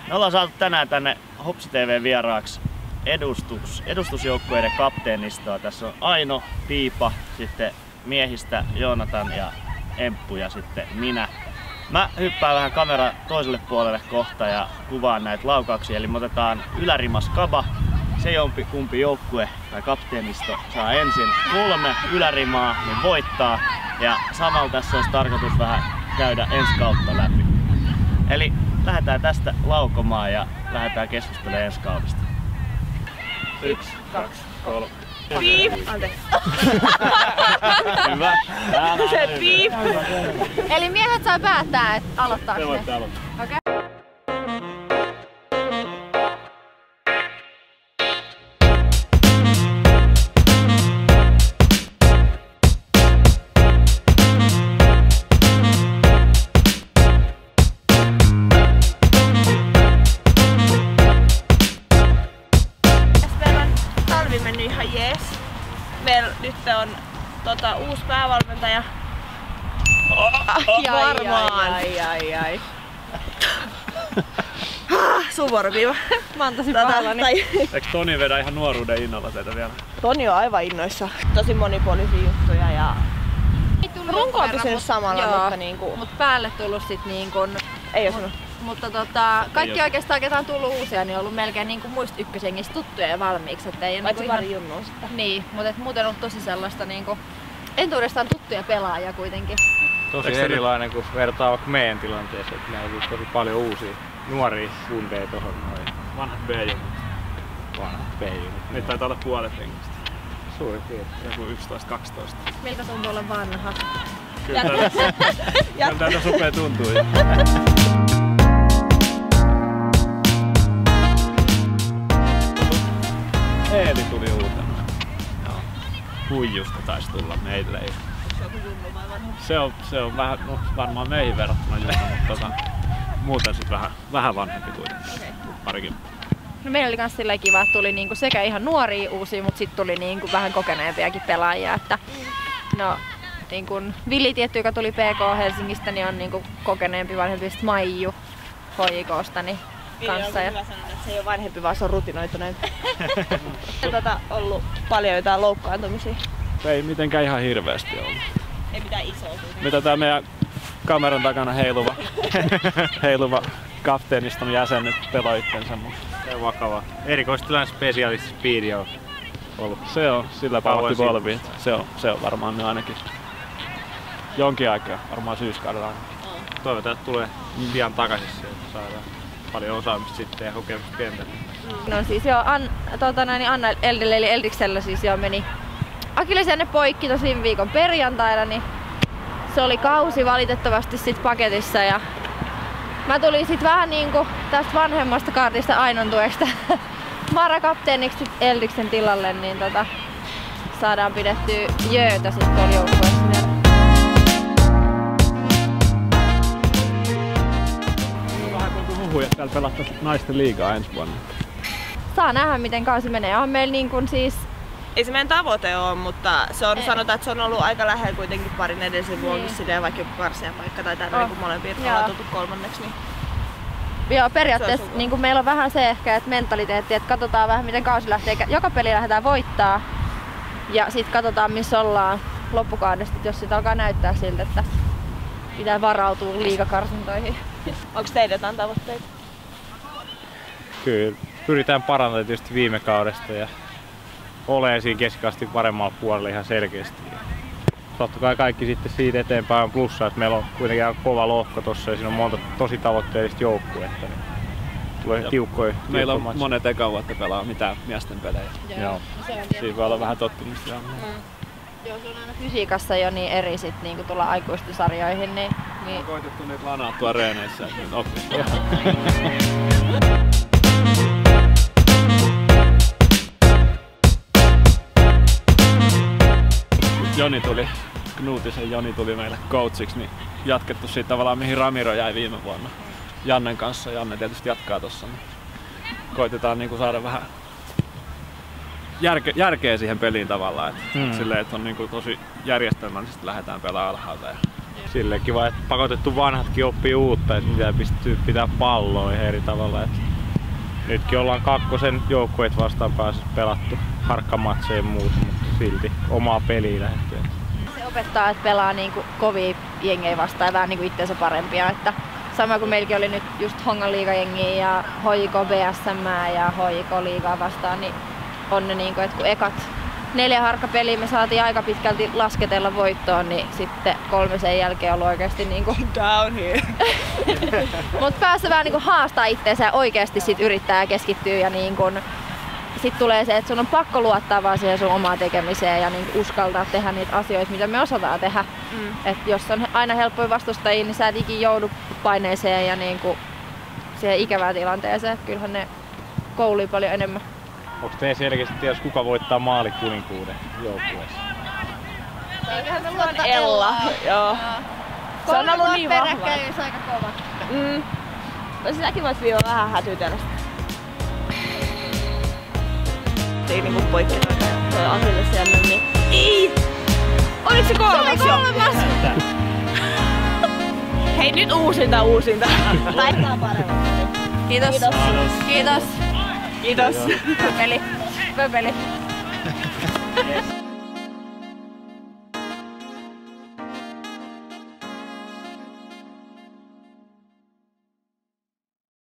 Me ollaan saatu tänään tänne Hopsi TV vieraaksi edustusjoukkueiden kapteenistoa. Tässä on Aino, Piipa, sitten miehistä Joonatan ja Emppu ja sitten minä. Mä hyppään vähän kamera toiselle puolelle kohta ja kuvaan näitä laukauksia. Eli me otetaan ylärimas kaba. Se kumpi joukkue tai kapteenisto saa ensin 3 ylärimaa, niin voittaa. Ja samalla tässä olisi tarkoitus vähän käydä ensi kautta läpi. Eli lähdetään tästä laukomaan ja lähdetään keskustelemaan ensi kaudesta. 1, 2, 3. Piip! Anteeksi. Hyvä. Se piip! Eli miehet saa päättää, että aloittaako Te voitte aloittaa. Okei. Talvi mennyt ihan jees. Meillä nyt on uusi päävalmentaja. Varmaan. Ai. Sun vuoropiiva. Mä oon tosi pahoillani. Eikö Toni vedä ihan nuoruuden innolla teitä vielä? Toni on aivan innoissa. Tosi monipuolisia juttuja ja runko on pysynyt samalla, joo, mutta niinku... Mut päälle tullut sit niinkun... Ei oo sanonut. Mutta kaikki oikeastaan ketä on tullut uusia, niin on ollut melkein niinku muista ykkösjengistä tuttuja ja valmiiksi. Ei paitsi niinku pari junnua sitten. Niin, mutta muuten on ollut tosi sellaista niinku entuudestaan tuttuja pelaajia kuitenkin. Tosi erilainen kuin vertaa vaikka meidän tilanteeseen, että meillä on tosi paljon uusia nuoria kundeja tohon noin. Vanhat B-junnut. Vanhat peijunut. Nyt taitaa olla puolet hengistä. Suurin piirtein. Joku 11-12. Miltä tuntuu olla vanha? Kyllä täältä sopea tuntuu. Eeli tuli uutena. Joo. Huijusta taisi tulla meille. Se on vähän, no, varmaan meihin verrattuna junnu, mutta muuten sit vähän vanhempi kuitenkin. Okay. Parikin. No meillä oli kans silleen kiva, että tuli niinku sekä ihan nuoria uusia, mutta sitten tuli niinku vähän kokeneempiakin pelaajia. Että, no, niinku Vili tietty, joka tuli PK Helsingistä, niin on niinku kokeneempi vanhempi, sit Maiju HJK:sta niin kanssa. Hyvä sanoa, että se ei ole vanhempi, vaan se on rutinoituneempi. Ollut paljon jotain loukkaantumisia. Ei mitenkään ihan hirveästi ollut. Ei mitään isoa. Mitä tää meidän kameran takana heiluva kapteeniston jäsen nyt pelaa itsensä, mutta Se on vakava. Erikoistilan spesialisti Speedi on ollut. se on sillä Kauan pauhti siitä. polviin. Se on varmaan nyt ainakin jonkin aikaa, varmaan syyskaudella. Toivotaan, että tulee pian takaisin sieltä, saadaan paljon osaamista sitten ja kokemusta kentällä. No siis joo, Anna Eldelle eli Eldiksellä siis jo meni akillesjänne poikki tosin viikon perjantaina, niin se oli kausi valitettavasti sit paketissa ja mä tulin sit vähän niinku tästä vanhemmasta kaartista Ainon tuesta varakapteeniksi Eldiksen tilalle, niin saadaan pidettyä jöötä sit tuolla joukkueessa vielä. Vähän tuntuu huhuja, että täällä pelattaisiin naisten liigaa ensi vuonna. Saa nähdä miten kausi menee. On meillä niin kun siis... Ei se meidän tavoite ole, mutta se on, sanotaan, että se on ollut aika lähellä kuitenkin parin edellisen vuokin silleen, vaikka joku karsian paikka tai tällainen, kun molempia ollaan tultu kolmanneksi. Niin... Joo, periaatteessa niin meillä on vähän se ehkä, että mentaliteetti, että katsotaan vähän miten kausi lähtee. Joka peli lähdetään voittaa ja sitten katsotaan missä ollaan loppukaudesta, jos sit alkaa näyttää siltä, että pitää varautua liigakarsintoihin. Onko teillä jotain tavoitteita? Kyllä, pyritään parantamaan tietysti viime kaudesta ja olee siinä keskikasti paremmalla puolella ihan selkeästi. Totta kai kaikki sitten siitä eteenpäin on plussa, että meillä on kuitenkin aika kova lohko tossa ja siinä on monta tosi tavoitteellista joukkuetta. Niin tulee tiukkoja. Meillä on monet ekan vuotta pelaa mitään miesten pelejä. Joo. Siinä voi olla vähän tottumista. Joo, se on aina fysiikassa jo niin eri sit niinku tulla aikuisten sarjoihin. Niin... On koitettu niitä lanaattua reeneissä, että nyt oppisi. Knuutisen Joni tuli meille coachiksi, niin jatkettu siitä tavallaan mihin Ramiro jäi viime vuonna Jannen kanssa. Janne tietysti jatkaa tossa. Niin koitetaan niinku saada vähän järkeä siihen peliin tavallaan. Silleen, että on niinku tosi järjestelmällisesti lähdetään pelaamaan alhaalta ja silleen kiva, että pakotettu vanhatkin oppii uutta, että mitä pystyy pitää palloa ihan eri tavalla. Et nytkin ollaan kakkosen joukkueet vastaan päässyt pelattu harkkamatseja ja muuta, mutta silti omaa peliä lähdetty. Se opettaa, että pelaa niinku kovia jengejä vastaan ja vähän niinku itseensä parempia. Että sama kuin meilläkin oli nyt just Hongan liigajengiä ja HJK BSM ja HJK liigaa vastaan, niin on ne niinku, että kun ekat 4 harkkapeliä me saatiin aika pitkälti lasketella voittoon, niin sitten 3 sen jälkeen on ollut oikeesti niinku down here. Mut päässä vähän niinku haastaa itteensä ja oikeesti sit yrittää ja keskittyy ja niinku sit tulee se, että sun on pakko luottaa vaan siihen sun omaan tekemiseen ja niinku uskaltaa tehdä niitä asioita, mitä me osataan tehdä. Et jos on aina helppoja vastustajia, niin sä et ikin joudu paineeseen ja niinku siihen ikävään tilanteeseen. Et kyllähän ne koulii paljon enemmän. Onko teidän selkeästi tiedä, kuka voittaa maalikuninkuuden joukkueessa? Eiköhän me luottaa Ella. Joo. Se on ollut niin vahva. Peräkkäin aika kova. Sitäkin voisi vielä vähän hätytellä. Ei niinku poikki toi Achilles-jännä, niin... Ei! Oliko se kolmas? Se oli kolmas! Hei, nyt uusinta! Laittaa paremmin. Kiitos. Kiitos. Kiitos. Kiitos. Hyvä peli.